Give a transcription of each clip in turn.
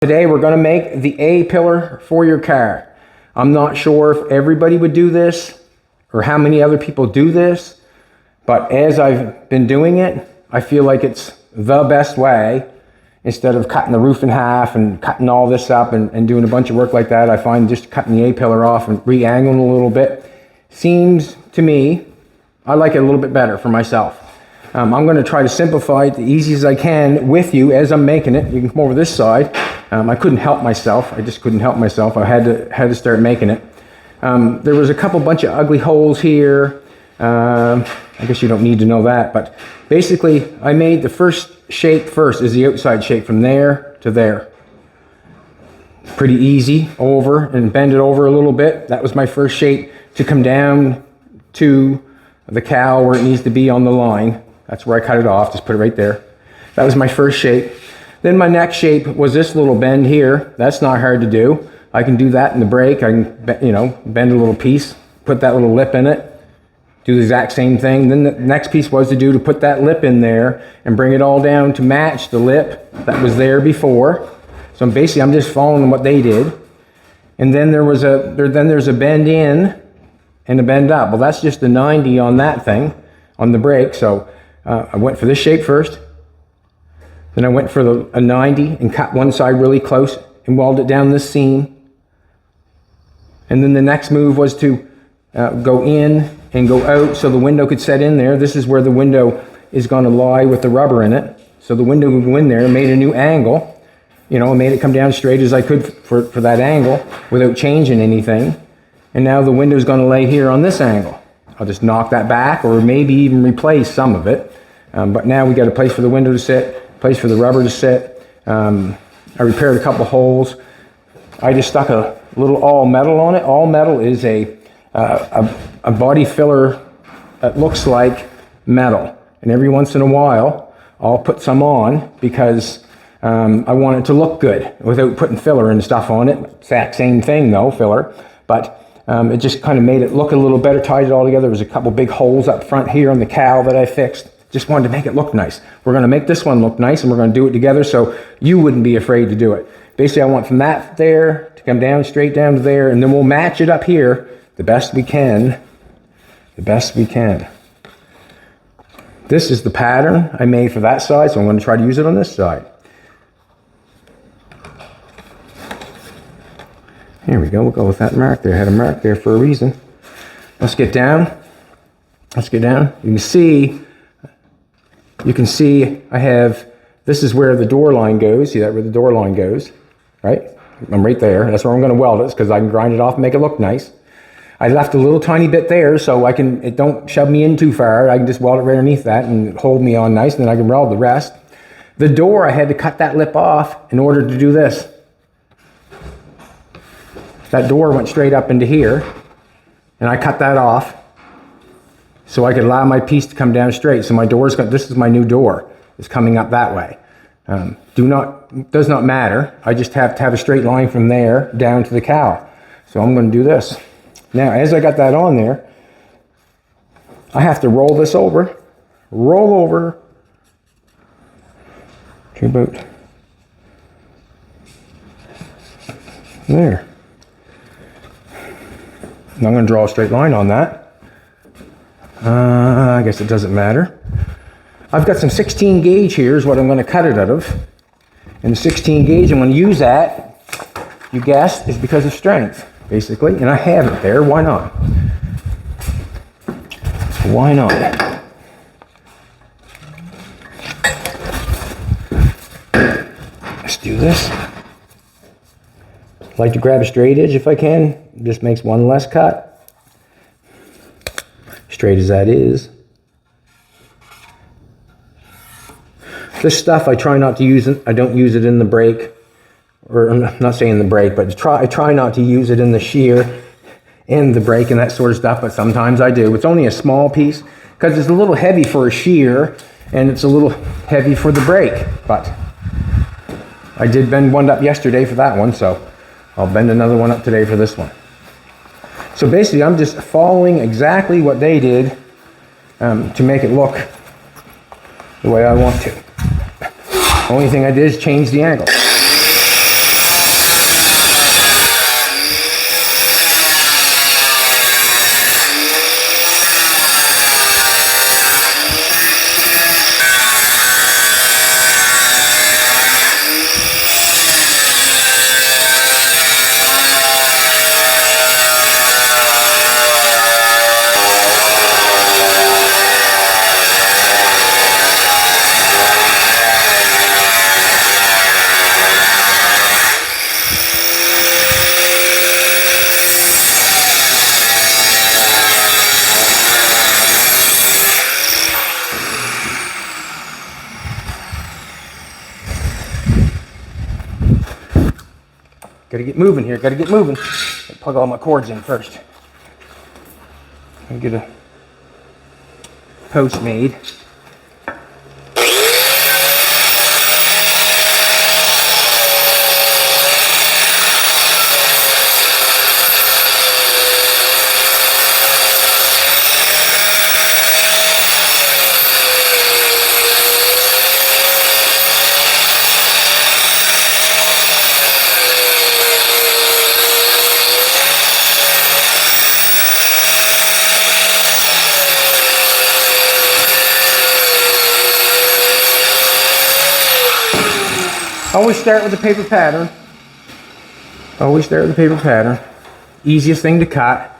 Today we're going to make the A pillar for your car. I'm not sure if everybody would do this or how many other people do this, but as I've been doing it, I feel like it's the best way. Instead of cutting the roof in half and cutting all this up and doing a bunch of work like that, I find just cutting the A pillar off and re-angling a little bit seems to me, I like it a little bit better for myself. I'm going to try to simplify it the easiest as I can with you as I'm making it. You can come over this side. I couldn't help myself. I just couldn't help myself. I had to start making it. There was a bunch of ugly holes here. I guess you don't need to know that, but basically I made the first shape first is the outside shape from there to there. Pretty easy, over and bend it over a little bit. That was my first shape to come down to the cowl where it needs to be on the line. That's where I cut it off, just put it right there. That was my first shape. Then my next shape was this little bend here. That's not hard to do. I can do that in the brake. I can, bend a little piece, put that little lip in it, do the exact same thing. Then the next piece was to put that lip in there and bring it all down to match the lip that was there before. So basically I'm just following what they did. And then there's a bend in and a bend up. Well, that's just the 90 on that thing, on the brake. So I went for this shape first. Then I went for a 90 and cut one side really close and welded it down this seam. And then the next move was to go in and go out so the window could set in there. This is where the window is going to lie with the rubber in it. So the window would go in there, made a new angle. I made it come down straight as I could for that angle without changing anything. And now the window's going to lay here on this angle. I'll just knock that back or maybe even replace some of it. But now we got a place for the window to sit, place for the rubber to sit. I repaired a couple holes. I just stuck a little all metal on it. All metal is a body filler that looks like metal. And every once in a while, I'll put some on because I want it to look good without putting filler and stuff on it. Exact same thing though, filler. But it just kind of made it look a little better, tied it all together. There was a couple big holes up front here on the cowl that I fixed. Just wanted to make it look nice. We're going to make this one look nice and we're going to do it together so you wouldn't be afraid to do it. Basically, I want from that there to come down, straight down to there, and then we'll match it up here the best we can. The best we can. This is the pattern I made for that side, so I'm going to try to use it on this side. Here we go. We'll go with that mark there. I had a mark there for a reason. Let's get down. Let's get down. You can see I have, this is where the door line goes. See that where the door line goes, right? I'm right there. That's where I'm going to weld it because I can grind it off and make it look nice. I left a little tiny bit there so it don't shove me in too far. I can just weld it right underneath that and hold me on nice, and then I can weld the rest. The door, I had to cut that lip off in order to do this. That door went straight up into here, and I cut that off so I could allow my piece to come down straight. So my this is my new door. It's coming up that way. Does not matter. I just have to have a straight line from there down to the cowl. So I'm going to do this. Now, as I got that on there, I have to roll this over, to about there. And I'm going to draw a straight line on that. I guess it doesn't matter. I've got some 16 gauge here is what I'm going to cut it out of. And the 16 gauge, I'm going to use that, you guessed, is because of strength, basically. And I have it there. Why not? Why not? Let's do this. Like to grab a straight edge if I can. It just makes one less cut. Straight as that is. This stuff I try not to use it. I don't use it in the brake, or I'm not saying the brake, but I try not to use it in the shear and the brake and that sort of stuff, but sometimes I do. It's only a small piece because it's a little heavy for a shear and it's a little heavy for the brake, but I did bend one up yesterday for that one, so I'll bend another one up today for this one. So basically I'm just following exactly what they did to make it look the way I want to. Only thing I did is change the angle. Gotta get moving here, gotta get moving. Plug all my cords in first. And get a post made. Always start with the paper pattern. Always start with the paper pattern. Easiest thing to cut.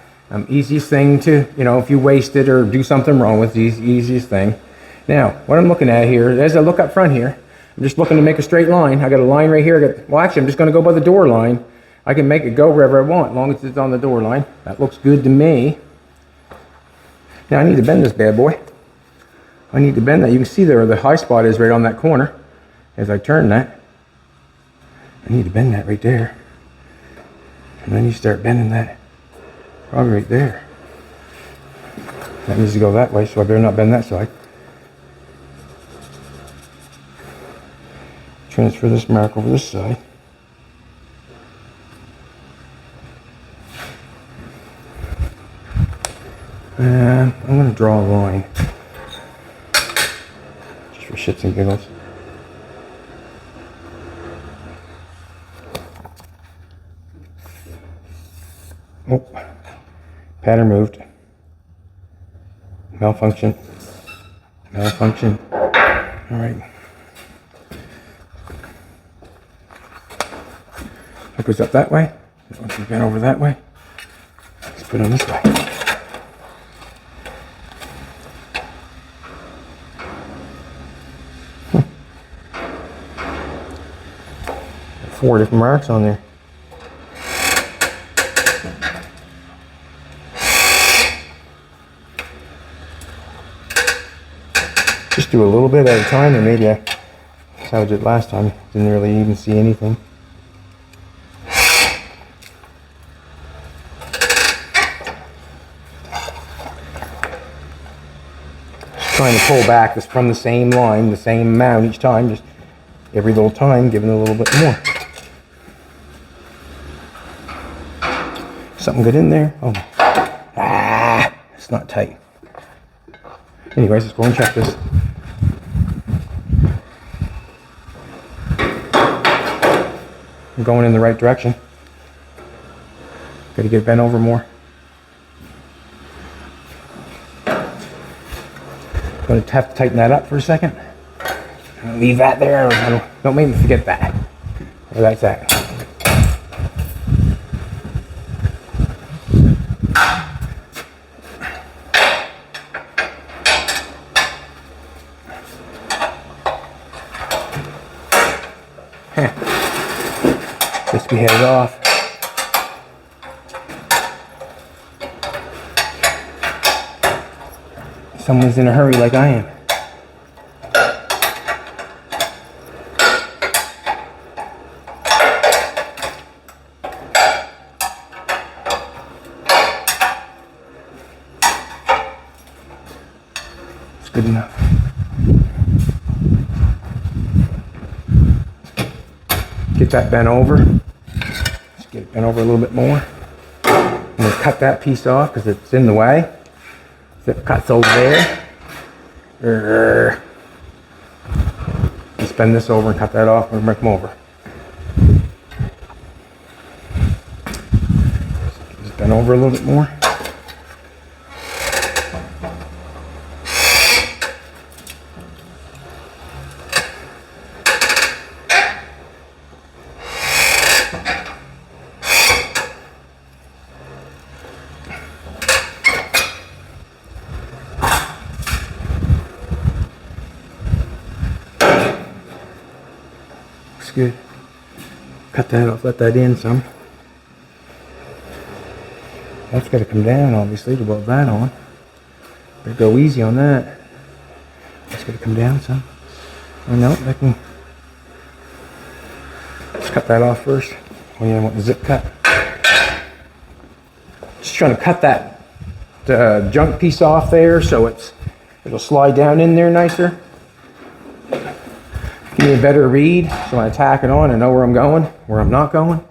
Easiest thing to, you know, if you waste it or do something wrong with, the easiest thing. Now, what I'm looking at here, as I look up front here, I'm just looking to make a straight line. I got a line right here. Well, actually, I'm just going to go by the door line. I can make it go wherever I want, as long as it's on the door line. That looks good to me. Now, I need to bend this bad boy. I need to bend that. You can see there the high spot is right on that corner. As I turn that, I need to bend that right there. And then you start bending that probably right there. That needs to go that way, so I better not bend that side. Transfer this mark over this side. And I'm going to draw a line. Just for shits and giggles. Oh, pattern moved. Malfunction. Malfunction. All right. That goes up that way. This one's bent over that way. Let's put it on this way. Four different marks on there. Just do a little bit at a time, and maybe that's how I did last time. Didn't really even see anything. Just trying to pull back this from the same line, the same amount each time, just every little time giving a little bit more. Something good in there? Oh, it's not tight. Anyways, let's go and check this. I'm going in the right direction. Got to get bent over more. Going to have to tighten that up for a second. Leave that there. Don't make me forget that. Where that's at. Just be headed off. Someone's in a hurry like I am. It's good enough. Get that bent over. Just get it bent over a little bit more. I'm going to cut that piece off because it's in the way. So it cuts over there. Just bend this over and cut that off and bring them over. Just bend over a little bit more. Good. Cut that off, let that in some. That's got to come down, obviously, to weld that on. Better go easy on that. That's got to come down some. Oh no, I can just cut that off first. Oh yeah, I want the zip cut. Just trying to cut that junk piece off there so it'll slide down in there nicer. Give me a better read so when I tack it on I know where I'm going, where I'm not going.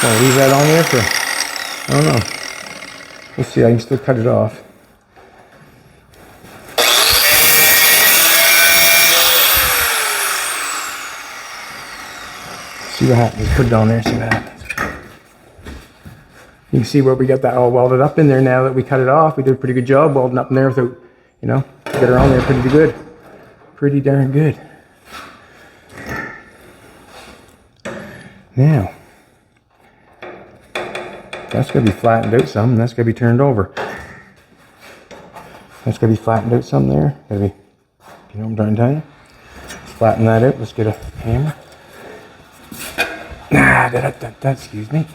I'll leave that on there for, I don't know. Let's see, I can still cut it off. See what happens. Put it on there, see what happens. You can see where we got that all welded up in there now that we cut it off. We did a pretty good job welding up in there without, you know, get her on there pretty good. Pretty darn good. Now, that's going to be flattened out some, and that's going to be turned over. That's going to be flattened out some there. Gotta be, you know what I'm trying to tell you? Let's flatten that out. Let's get a hammer. Excuse me.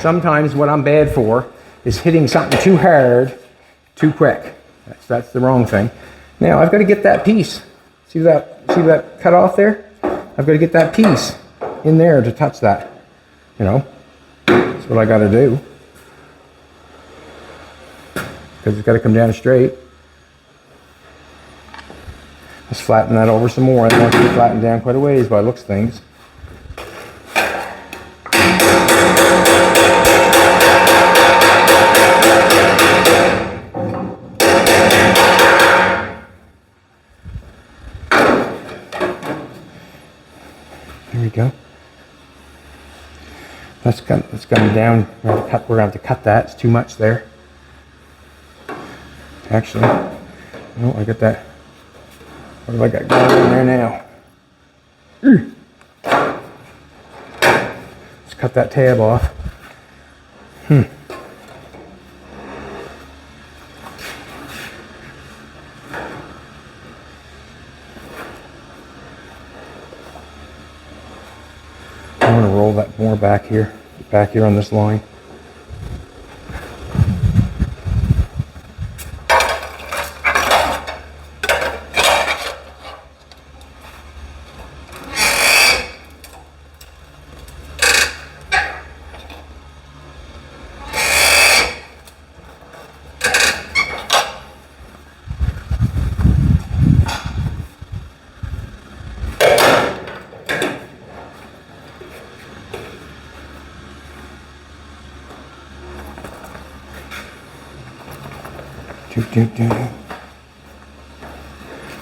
Sometimes what I'm bad for is hitting something too hard, too quick. That's the wrong thing. Now I've got to get that piece. See that cut off there? I've got to get that piece in there to touch that. You know, that's what I got to do. Because it's got to come down straight. Let's flatten that over some more. I want it to flatten down quite a ways by the looks of things. There we go. That's coming down. We're going to have to cut that. It's too much there. Actually, no, I got that. What have I got going on there now? Let's cut that tab off. I want to roll that more back here on this line.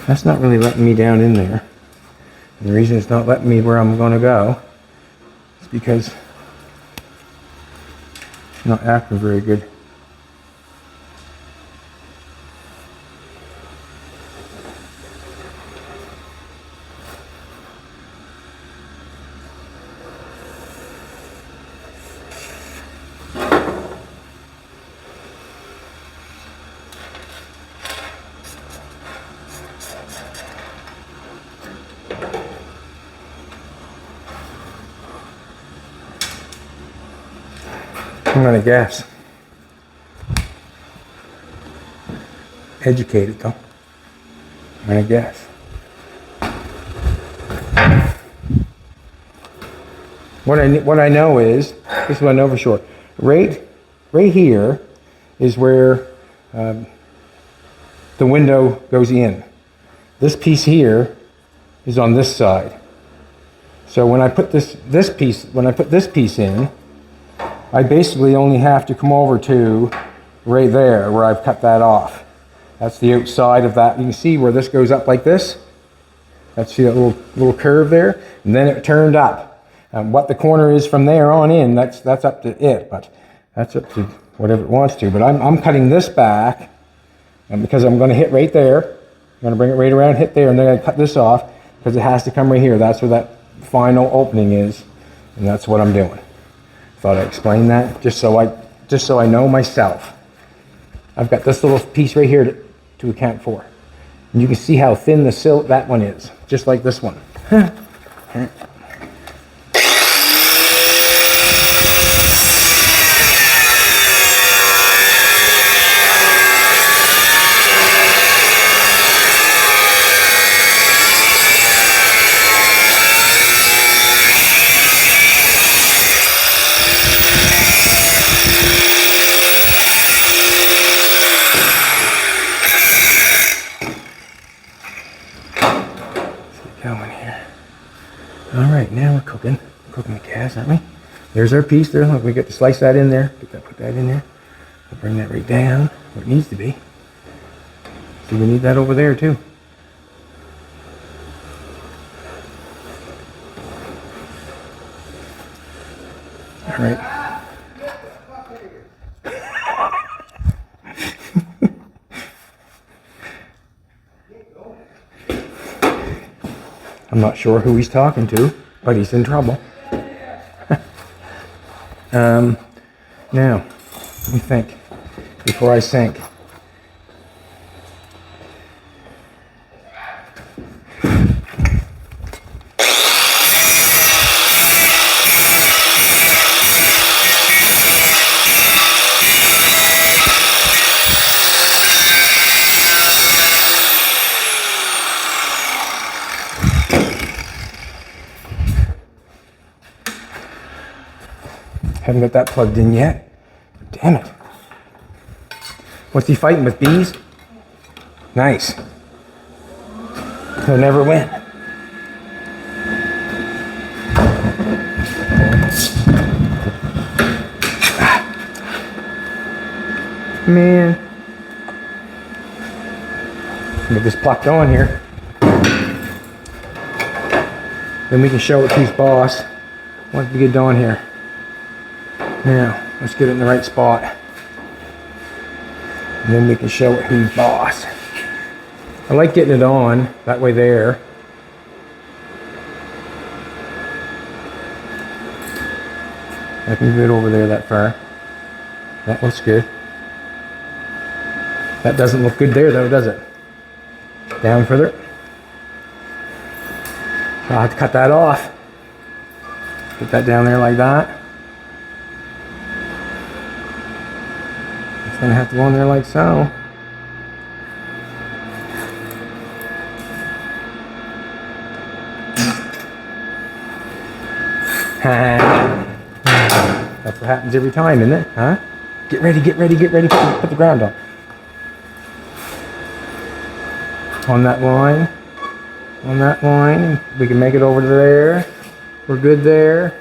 That's not really letting me down in there. And the reason it's not letting me where I'm going to go is because it's not acting very good. I'm going to guess. Educated though. I'm going to guess. What I know is, this is what I know for sure. Right here is where the window goes in. This piece here is on this side. So when I put this piece in, I basically only have to come over to right there where I've cut that off. That's the outside of that. You can see where this goes up like this. That's the little curve there, and then it turned up. What the corner is from there on in, that's up to it, but that's up to whatever it wants to. But I'm cutting this back, and because I'm going to hit right there. I'm going to bring it right around, hit there, and then I cut this off because it has to come right here. That's where final opening is, and that's what I'm doing. Thought I'd explain that just so I know myself. I've got this little piece right here to account for. And you can see how thin the sill that one is, just like this one. Going here. All right, now we're cooking the gas, aren't we? There's our piece there. Look, we got to slice that in there. Put that in there. We'll bring that right down where it needs to be. See, we need that over there too. All right. I'm not sure who he's talking to, but he's in trouble. Now, let me think before I sink. Haven't got that plugged in yet. Damn it. What's he fighting with, bees? Nice. He'll never win. Man. Get this plucked on here. Then we can show it who's boss once we get on here. Now, let's get it in the right spot. And then we can show it who's boss. I like getting it on, that way there. I can get it over there that far. That looks good. That doesn't look good there though, does it? Down further. I'll have to cut that off. Put that down there like that. Gonna have to go in there like so. That's what happens every time, isn't it? Huh? Get ready, get ready, get ready. Put the ground on. On that line. On that line. We can make it over to there. We're good there.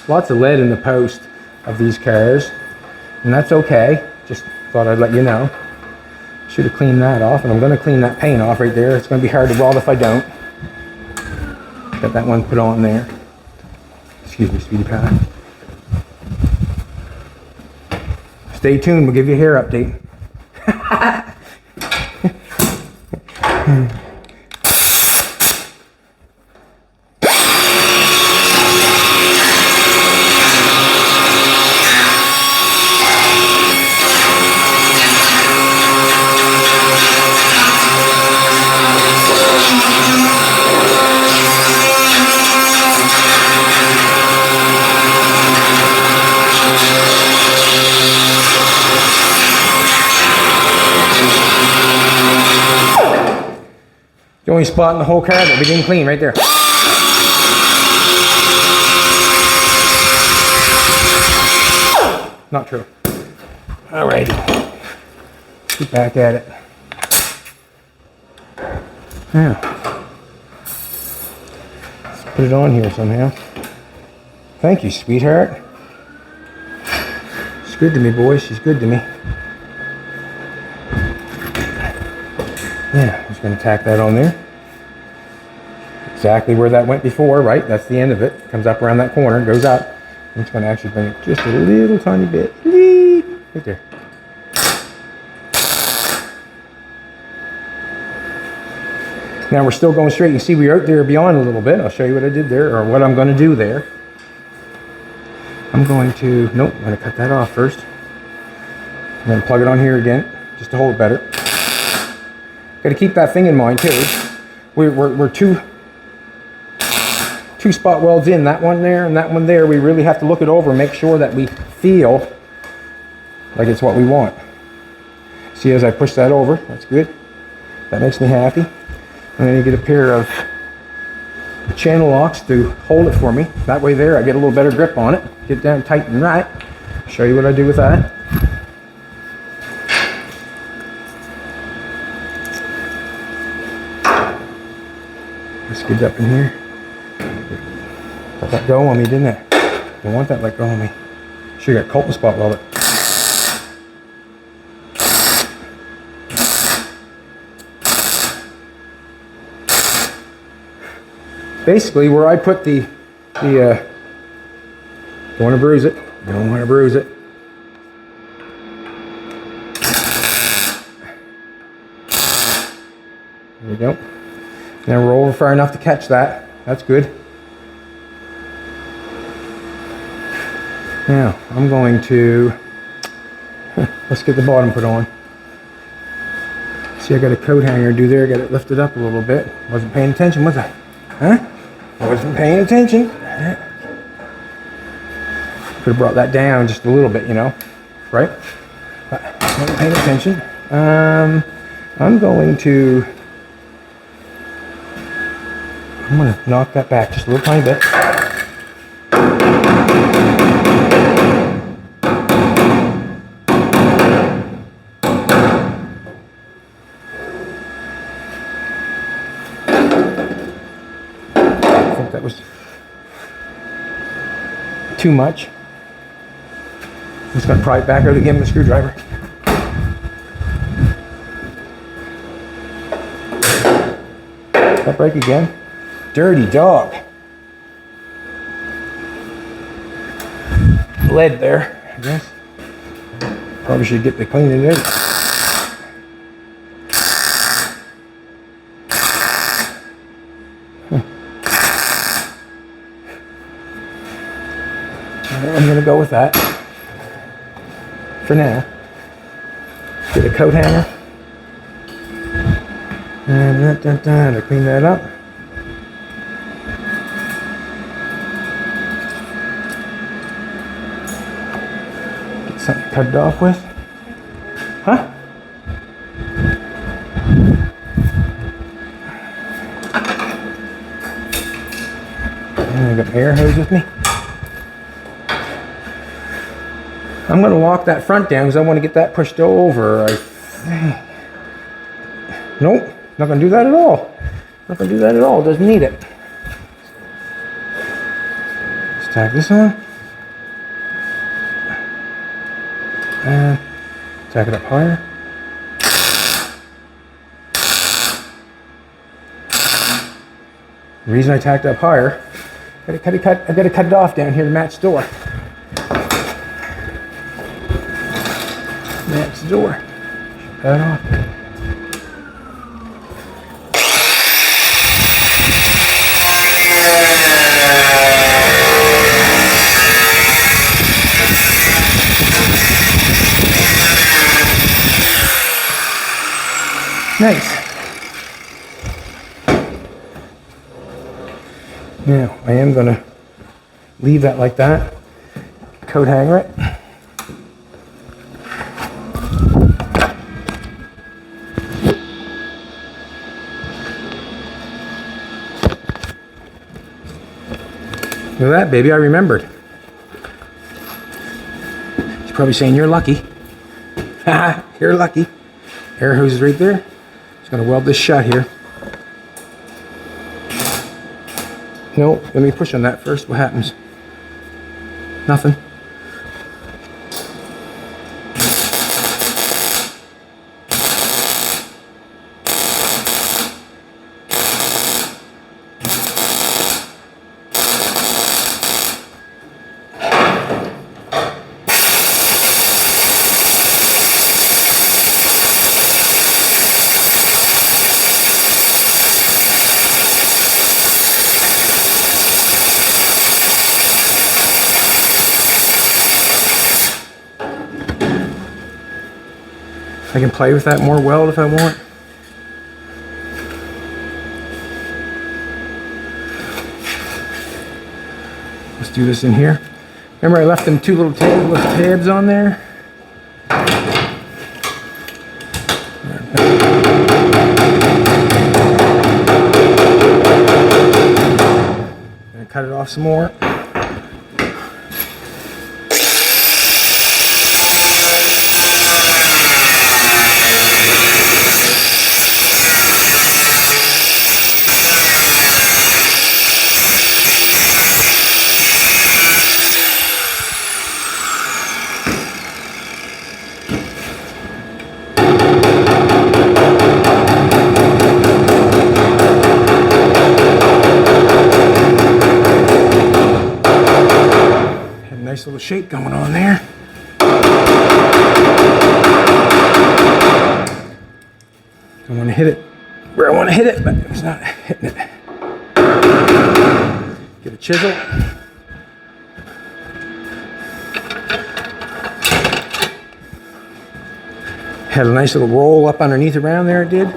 Lots of lead in the post of these cars, and that's okay. Just thought I'd let you know. Should have cleaned that off, and I'm going to clean that paint off right there. It's going to be hard to weld if I don't. Got that one put on there. Excuse me, Speedy Pie. Stay tuned, we'll give you a hair update. The only spot in the whole car that we didn't clean, right there. Not true. Alrighty. Get back at it. Now, let's put it on here somehow. Thank you, sweetheart. She's good to me, boys. She's good to me. Yeah, I'm just going to tack that on there. Exactly where that went before, right? That's the end of it. Comes up around that corner, goes up. I'm just going to actually bring it just a little tiny bit. Right there. Now we're still going straight. You see we're out there beyond a little bit. I'll show you what I did there, or what I'm going to do there. I'm going to, nope, I'm going to cut that off first. I'm going to plug it on here again, just to hold it better. Got to keep that thing in mind too. We're two spot welds in, that one there and that one there. We really have to look it over and make sure that we feel like it's what we want. See, as I push that over, that's good. That makes me happy. And then you get a pair of channel locks to hold it for me. That way there, I get a little better grip on it. Get it down tight and right. I'll show you what I do with that. Let's get up in here. Let that go on me, didn't it? Don't want that let go on me. Sure, you got cult spot weld it. Basically, where I put don't want to bruise it. Don't want to bruise it. There we go. Now we're over far enough to catch that. That's good. Now I'm going to let's get the bottom put on. See, I got a coat hanger to do there. Got it lifted up a little bit. Wasn't paying attention, was I? Huh? I wasn't paying attention. Could have brought that down just a little bit, you know, right? But I wasn't paying attention. I'm going to knock that back just a little tiny bit. I think that was too much. I'm just going to pry it back out again with a screwdriver. That break again. Dirty dog. Lead there, I guess. Probably should get the cleaning out. I'm going to go with that for now. Get a coat hanger and to clean that up. Get something to cut it off with. Huh? And I got my air hose with me. I'm going to lock that front down because I want to get that pushed over. Nope, not going to do that at all. Not going to do that at all. Doesn't need it. Let's tack this on. And tack it up higher. The reason I tacked up higher, I got to cut it off down here to match the door. Match the door. Shut that off. Nice. Now I am going to leave that like that. Coat hanger it. Look at that, baby, I remembered. She's probably saying, you're lucky. Haha, you're lucky. Air hose is right there. Just gonna weld this shut here. No, let me push on that first. What happens? Nothing. I can play with that more weld if I want. Let's do this in here. Remember I left them two little tabs on there? Gonna cut it off some more. Nice little shape going on there. I want to hit it where I want to hit it, but it's not hitting it. Get a chisel. Had a nice little roll up underneath around there, it did.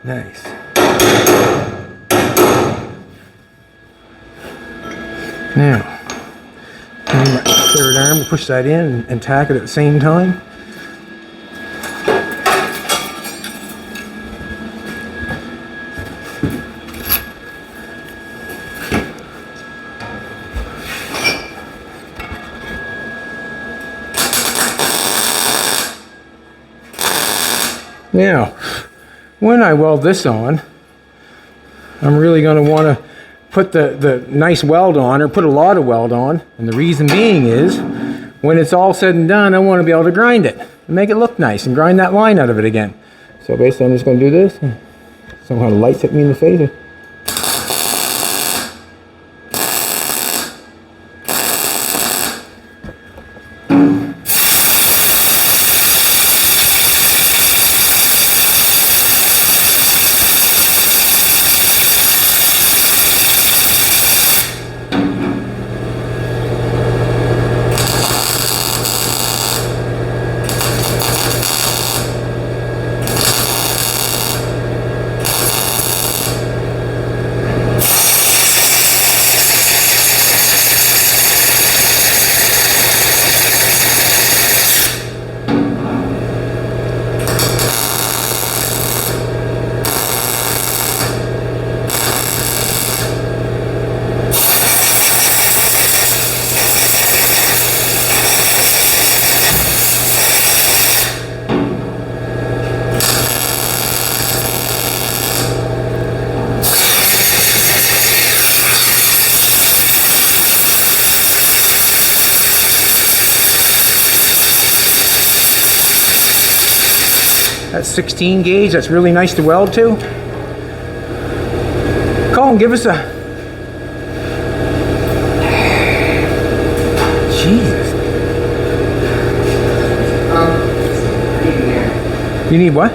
Nice. Now, my third arm, we'll push that in and tack it at the same time. Now, when I weld this on, I'm really going to want to put the nice weld on, or put a lot of weld on, and the reason being is, when it's all said and done, I want to be able to grind it, and make it look nice, and grind that line out of it again. So basically I'm just going to do this, and somehow the lights hit me in the face. That's 16 gauge, that's really nice to weld to. Colin, give us a... Jesus. You need what?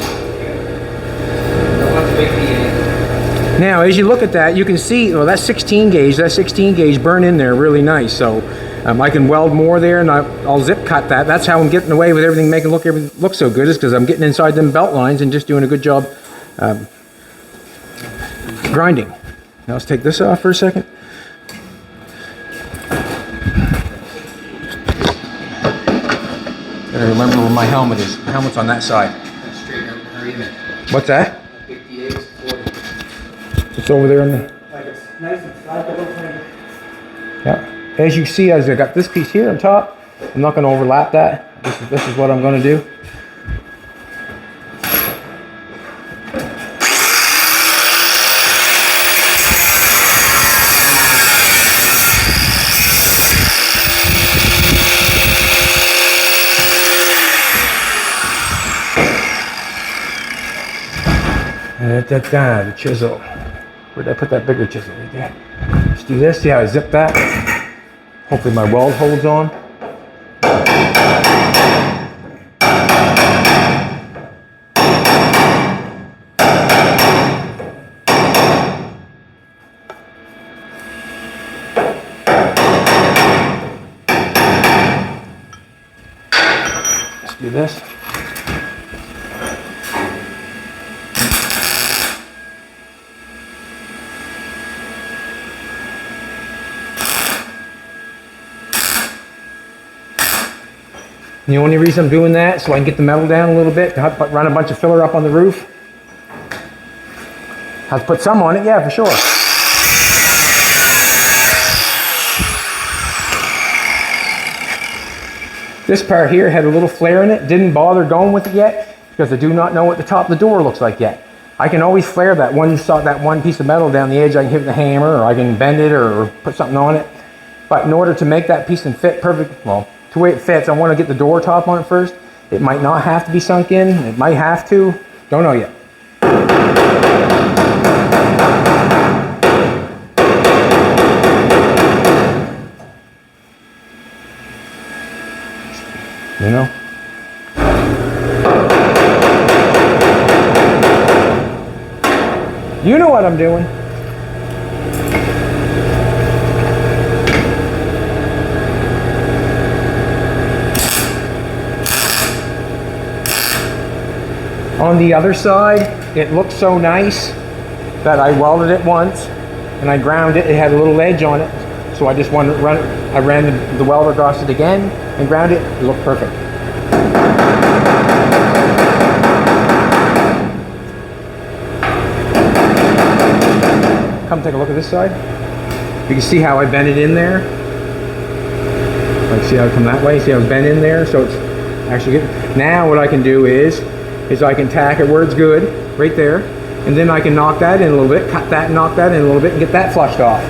Now, as you look at that, you can see, well, that's 16 gauge. That 16 gauge burn in there really nice. So I can weld more there, and I'll zip cut that. That's how I'm getting away with everything, making everything look so good, is because I'm getting inside them belt lines and just doing a good job grinding. Now let's take this off for a second. Gotta remember where my helmet is. The helmet's on that side. What's that? It's over there in the... Nice and flat, yeah. As you see, as I got this piece here on top, I'm not going to overlap that. This is what I'm going to do. The chisel. Where'd I put that bigger chisel? Right there. Let's do this. See how I zip that? Hopefully my weld holds on. this. The only reason I'm doing that so I can get the metal down a little bit, to run a bunch of filler up on the roof. Have to put some on it, yeah, for sure. This part here had a little flare in it. Didn't bother going with it yet because I do not know what the top of the door looks like yet. I can always flare that one piece of metal down the edge. I can hit with a hammer, or I can bend it or put something on it. But in order to make that piece and fit perfect, well, the way it fits, I want to get the door top on it first. It might not have to be sunk in. It might have to. Don't know yet. You know? You know what I'm doing. On the other side, it looked so nice that I welded it once and I ground it. It had a little edge on it, so I just wanted to run it. I ran the welder across it again and ground it. It looked perfect. Come take a look at this side. You can see how I bent it in there. Like, see how I come that way? See how it's bent in there? So it's actually good. Now what I can do is I can tack it where it's good, right there, and then I can knock that in a little bit, cut that and knock that in a little bit, and get that flushed off.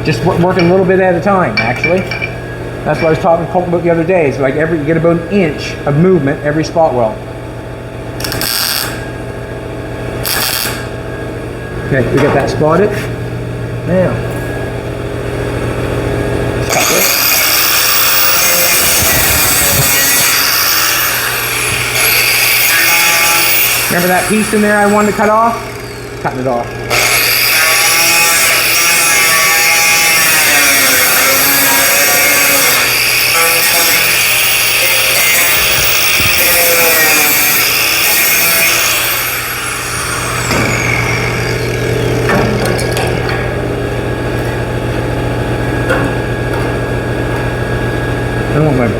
Just working a little bit at a time, actually. That's what I was talking about the other day. It's like you get about an inch of movement every spot weld. Okay, we got that spotted. Now, let's cut this. Remember that piece in there I wanted to cut off? Cutting it off. I don't want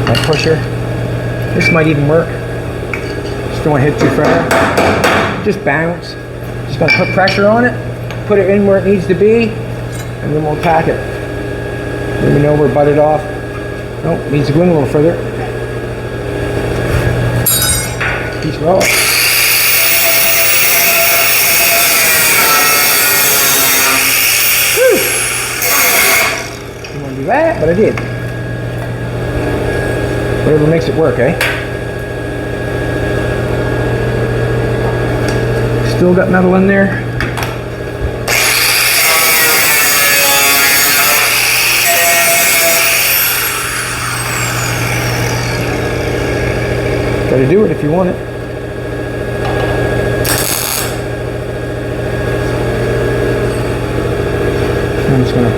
my pusher. This might even work. Don't want to hit too far. Just bounce. Just going to put pressure on it, put it in where it needs to be, and then we'll tack it. Let me know we're butted off. Nope, needs to go in a little further. Piece roll. Whew. Didn't want to do that, but I did. Whatever makes it work, eh? Still got metal in there. Gotta do it if you want it. I'm just gonna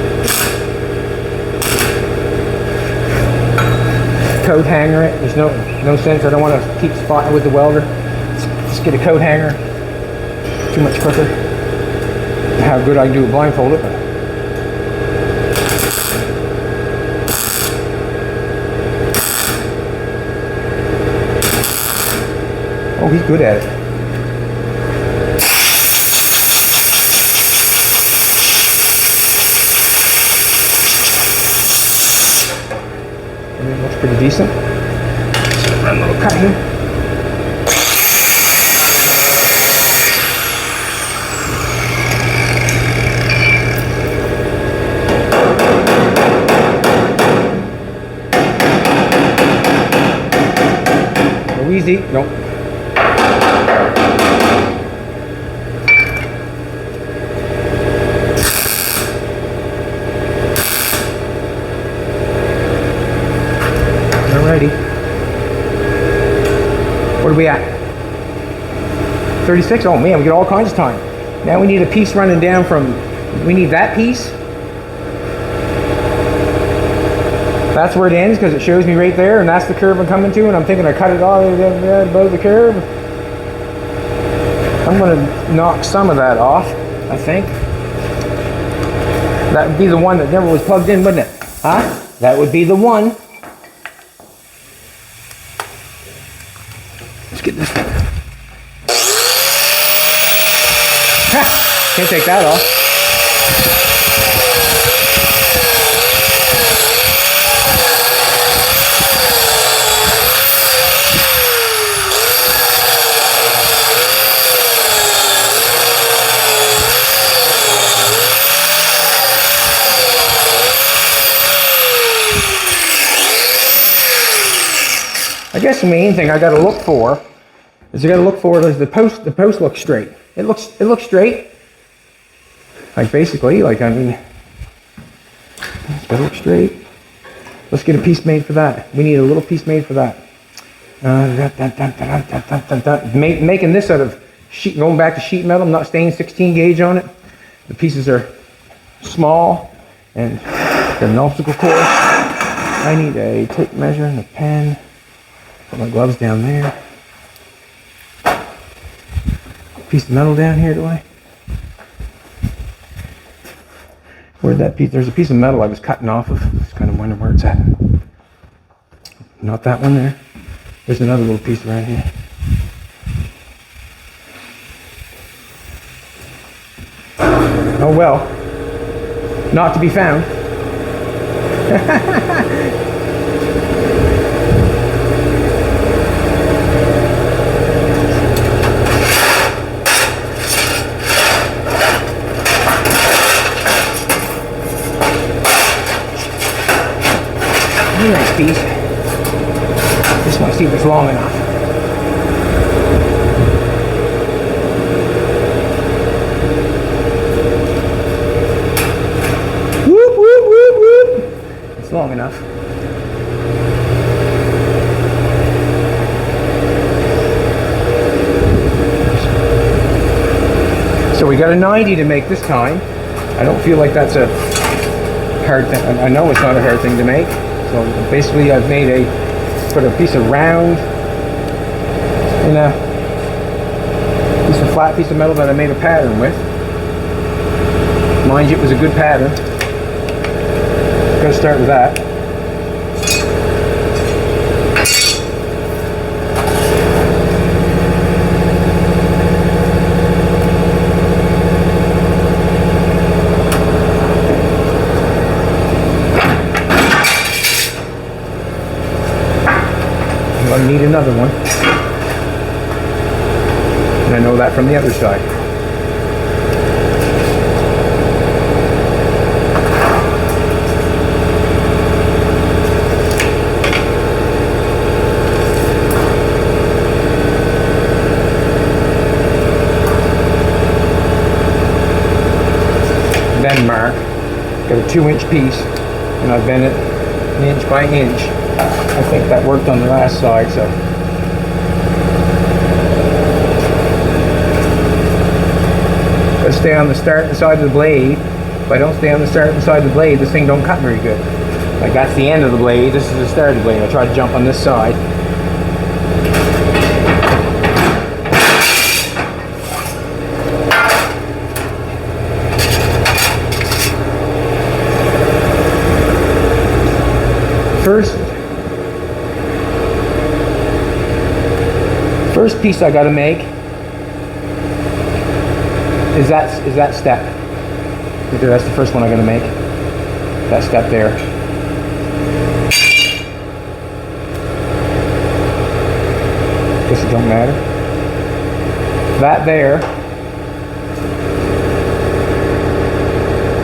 coat hanger it. There's no sense. I don't want to keep spotting with the welder. Just get a coat hanger. Too much quicker. How good I can do it blindfolded. Oh, he's good at it. Everything looks pretty decent. Just run a little cut here. Easy. Nope. Alrighty. What are we at? 36? Oh man, we get all kinds of time. Now we need a piece running down from, we need that piece. That's where it ends because it shows me right there, and that's the curve I'm coming to, and I'm thinking I cut it all above the curve. I'm going to knock some of that off, I think. That would be the one that never was plugged in, wouldn't it? Huh? That would be the one. Let's get this one. Ha! Can't take that off. I guess the main thing I got to look for is the post. The post looks straight. It looks straight. Like basically, like I mean, it's got to look straight. Let's get a piece made for that. We need a little piece made for that. Making this out of sheet, going back to sheet metal. I'm not staying 16 gauge on it. The pieces are small and got an obstacle course. I need a tape measure and a pen. Put my gloves down there. Piece of metal down here, do I? Where'd that piece? There's a piece of metal I was cutting off of. Just kind of wondering where it's at. Not that one there. There's another little piece right here. Oh well. Not to be found. Nice piece. Just want to see if it's long enough. Whoop, whoop, whoop, whoop. It's long enough. So we got a 90 to make this time. I don't feel like that's a hard thing. I know it's not a hard thing to make. So basically I've put a piece of round in a flat piece of metal that I made a pattern with. Mind you, it was a good pattern. Gotta start with that. I need another one, and I know that from the other side. Bend mark, got a 2-inch piece, and I bent it inch by inch. I think that worked on the last side, so. Let's stay on the starting side of the blade. If I don't stay on the starting side of the blade, this thing don't cut very good. Like that's the end of the blade, this is the start of the blade. I try to jump on this side. First piece I got to make is that step. That's the first one I got to make. That step there. Guess it don't matter. That there.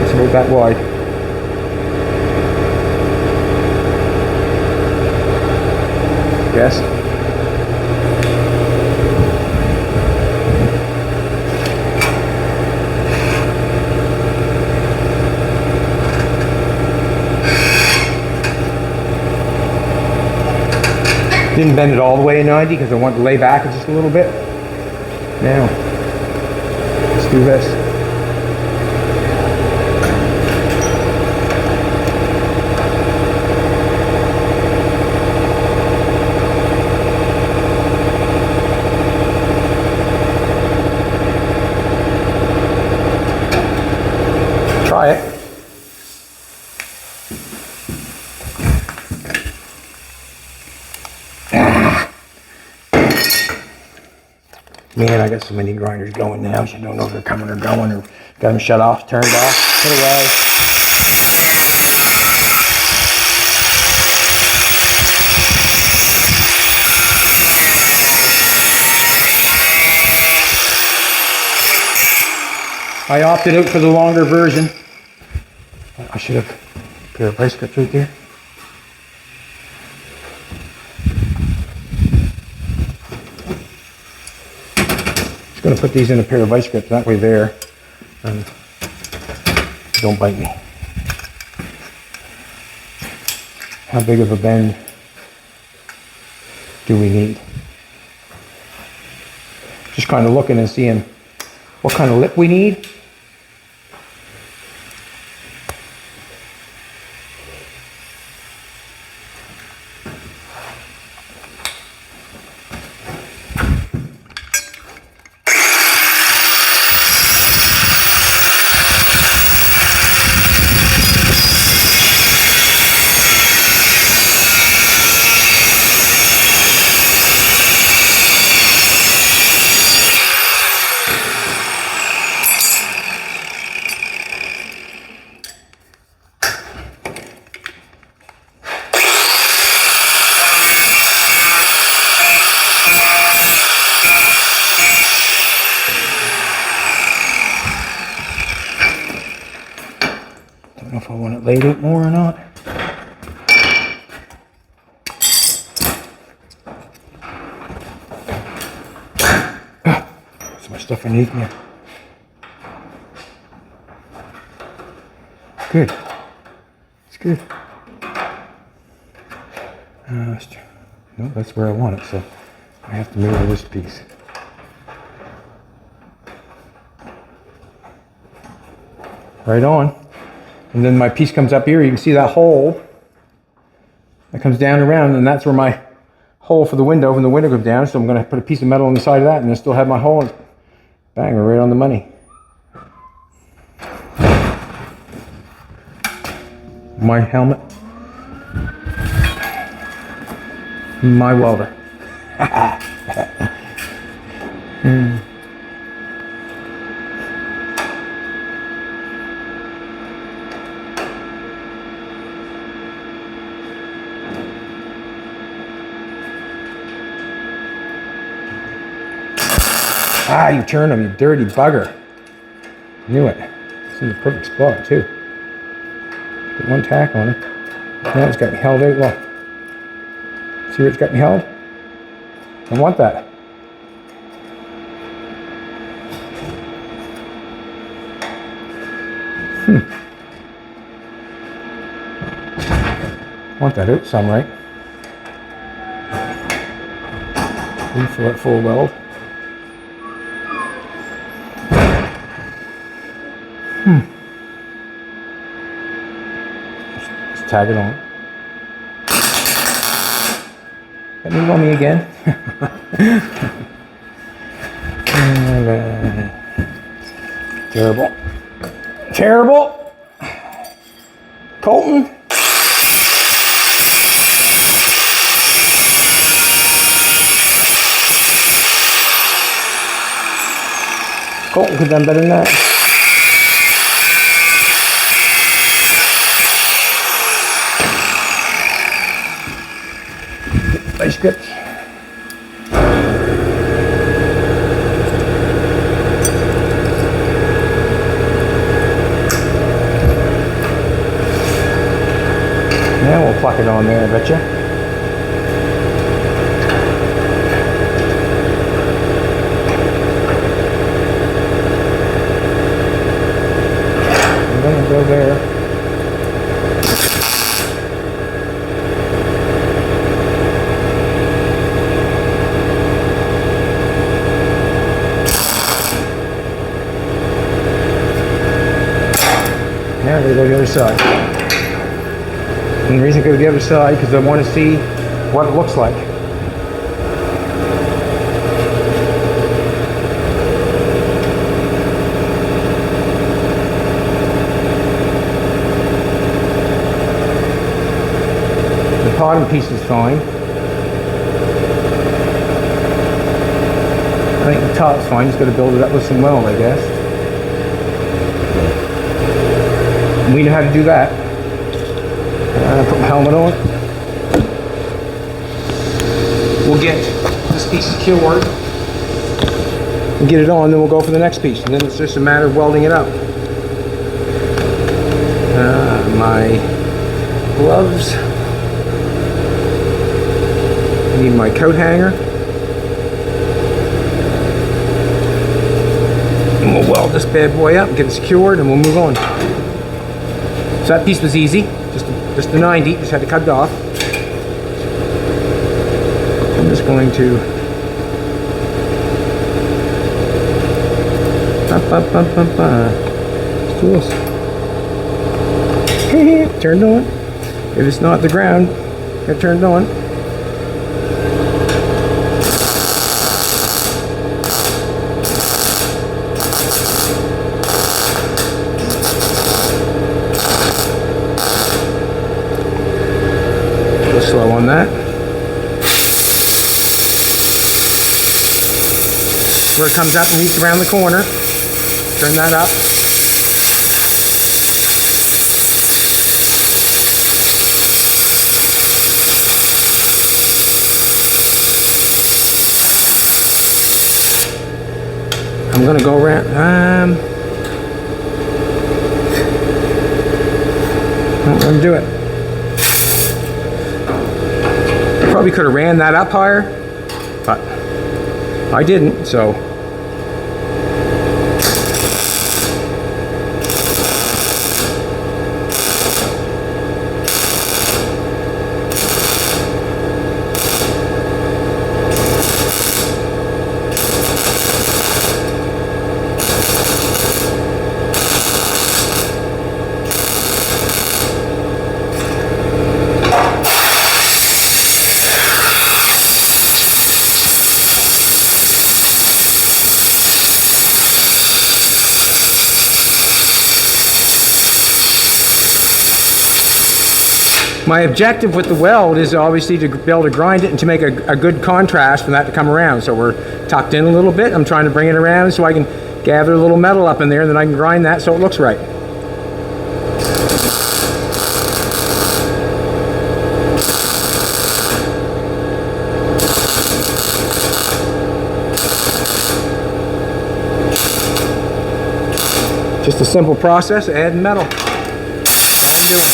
It's about that wide. Yes. Didn't bend it all the way in 90 because I wanted to lay back just a little bit. Now, let's do this. Man, I got so many grinders going now. You don't know if they're coming or going, or got them shut off, turned off, put away. I opted out for the longer version. I should have a pair of vice grips right there. Just going to put these in a pair of vice grips, that way there. Don't bite me. How big of a bend do we need? Just kind of looking and seeing what kind of lip we need. Don't know if I want it laid out more or not. So much stuff underneath me. Good. It's good. No, that's where I want it, so I have to mirror this piece. Right on. And then my piece comes up here. You can see that hole that comes down around, and that's where my hole for the window, when the window goes down. So I'm going to put a piece of metal on the side of that, and then still have my hole. Bang, we're right on the money. My helmet. My welder. Ah, you turned them, you dirty bugger. Knew it. It's in the perfect spot, too. Put one tack on it. Now it's got me held out. Well, see where it's got me held? I want that. Want that out some, right? Full weld. Just tag it on. Let me on me again. Terrible. Terrible. Colton. Colton could have done better than that. Vice grips. Now we'll pluck it on there, I betcha. I'm gonna go there. Now we're going to go to the other side. And the reason I go to the other side because I want to see what it looks like. The bottom piece is fine. I think the the top's fine, just got to build it up with some weld, I guess. And we know how to do that. Put my helmet on. We'll get this piece secured and get it on, then we'll go for the next piece, and then it's just a matter of welding it up. My gloves. I need my coat hanger. And we'll weld this bad boy up, get it secured, and we'll move on. So that piece was easy, just the 90, just had to cut it off. I'm just going to tools. Turned on. If it's not the ground, it turned on. Go slow on that. Where it comes up and meets around the corner, turn that up. I'm gonna go around. I'm gonna do it. Probably could have ran that up higher, but I didn't, so. My objective with the weld is obviously to be able to grind it and to make a good contrast for that to come around. So we're tucked in a little bit. I'm trying to bring it around so I can gather a little metal up in there, and then I can grind that so it looks right. Just a simple process of adding metal. That's all I'm doing.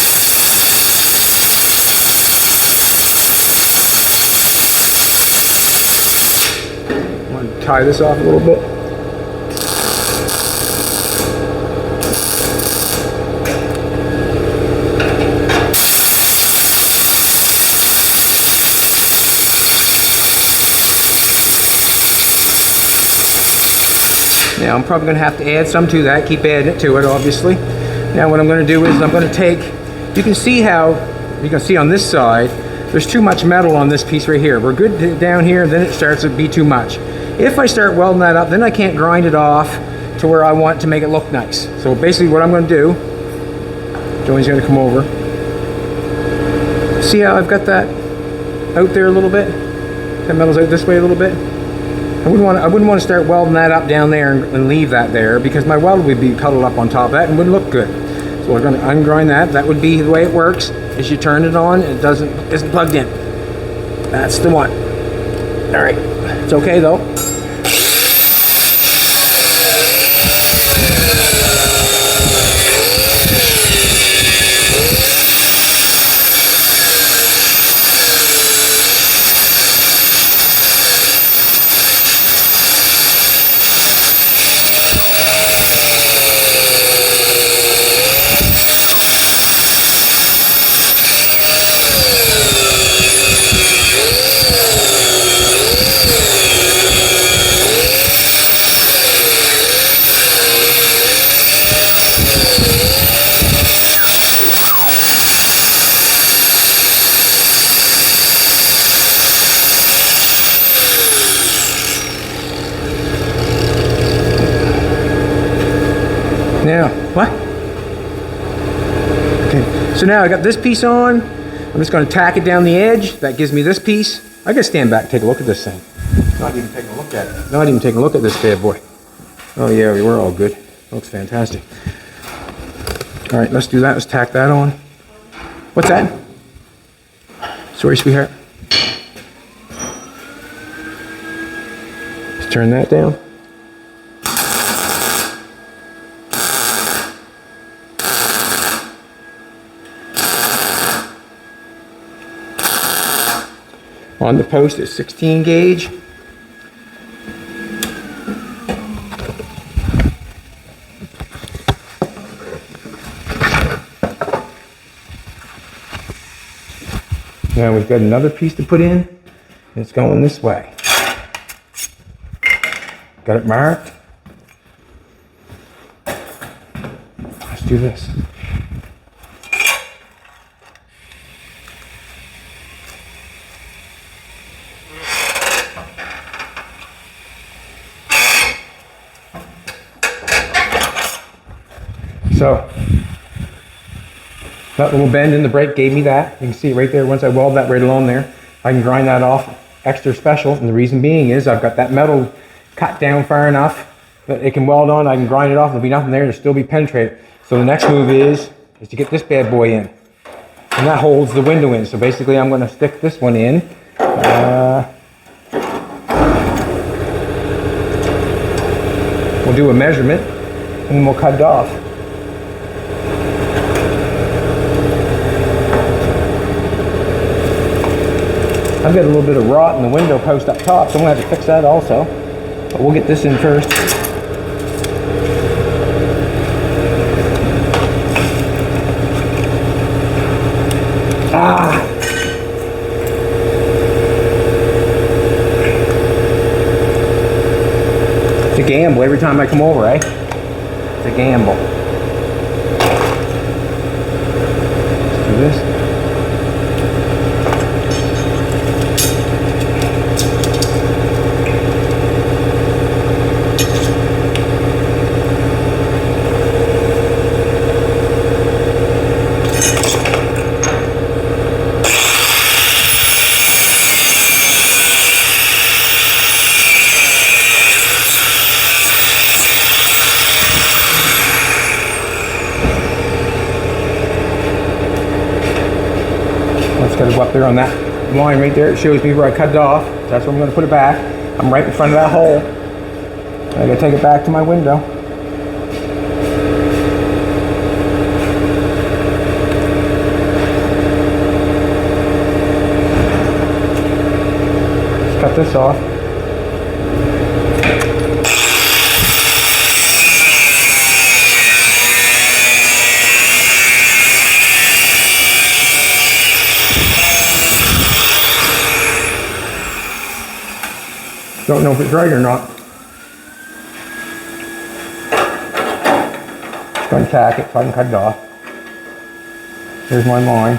Tie this off a little bit. Now I'm probably going to have to add some to that, keep adding it to it obviously. Now what I'm going to do is I'm going to take, you can see on this side, there's too much metal on this piece right here. We're good down here, then it starts to be too much. If I start welding that up, then I can't grind it off to where I want to make it look nice. So basically what I'm going to do, Joey's going to come over. See how I've got that out there a little bit? That metal's out this way a little bit. I wouldn't want to start welding that up down there and leave that there, because my weld would be cuddled up on top of that and wouldn't look good. So we're going to ungrind that. That would be the way it works. As you turn it on, it isn't plugged in. That's the one. All right, it's okay though. Now, what? Okay, so now I got this piece on. I'm just going to tack it down the edge. That gives me this piece. I gotta stand back and take a look at this thing. Not even taking a look at it. Not even taking a look at this bad boy. Oh yeah, we were all good. Looks fantastic. All right, let's do that. Let's tack that on. What's that? Sorry, sweetheart. Let's turn that down. On the post is 16 gauge. Now we've got another piece to put in. It's going this way. Got it marked. Let's do this. So that little bend in the brake gave me that. You can see it right there. Once I weld that right along there, I can grind that off extra special. And the reason being is I've got that metal cut down far enough that it can weld on. I can grind it off. There'll be nothing there to still be penetrated. So the next move is to get this bad boy in. And that holds the window in. So basically I'm going to stick this one in. We'll do a measurement and then we'll cut it off. I've got a little bit of rot in the window post up top, so I'm going to have to fix that also. But we'll get this in first. Ah! It's a gamble every time I come over, eh? It's a gamble. Let's do this. Got it up there on that line right there. It shows me where I cut it off. That's where I'm going to put it back. I'm right in front of that hole. I got to take it back to my window. Let's cut this off. Don't know if it's right or not. Just going to tack it so I can cut it off. Here's my line.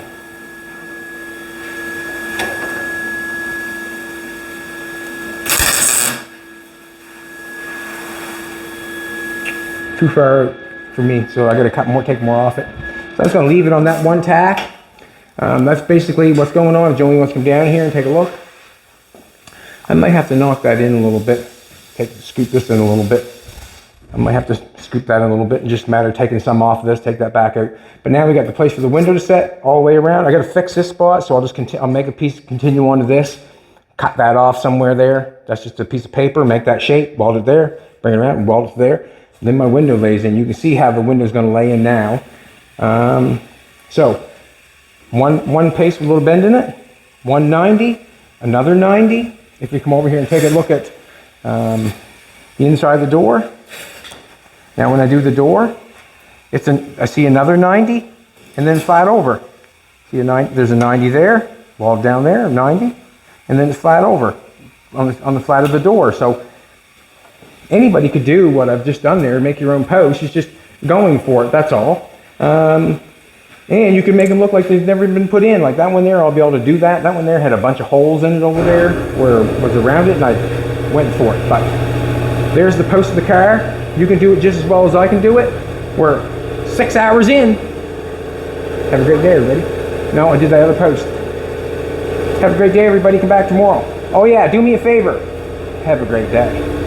Too far for me, so I got to cut more, take more off it. So I'm just going to leave it on that one tack. That's basically what's going on. If Joey wants to come down here and take a look. I might have to knock that in a little bit, scoop this in a little bit. I might have to scoop that in a little bit. It's just a matter of taking some off of this, take that back out. But now we got the place for the window to set all the way around. I got to fix this spot, so I'll just I'll make a piece, continue onto this, cut that off somewhere there. That's just a piece of paper, make that shape, weld it there, bring it around and weld it there. And then my window lays in. You can see how the window's going to lay in now. So one piece with a little bend in it, 190, another 90. If we come over here and take a look at the inside of the door. Now when I do the door, I see another 90 and then flat over. See there's a 90 there, wall down there, 90, and then it's flat over on the flat of the door. So anybody could do what I've just done there, make your own post. It's just going for it, that's all. And you can make them look like they've never been put in. Like that one there, I'll be able to do that. That one there had a bunch of holes in it over there where it was around it, and I went for it. But there's the post of the car. You can do it just as well as I can do it. We're 6 hours in. Have a great day, everybody. No, I did that other post. Have a great day, everybody. Come back tomorrow. Oh yeah, do me a favor. Have a great day.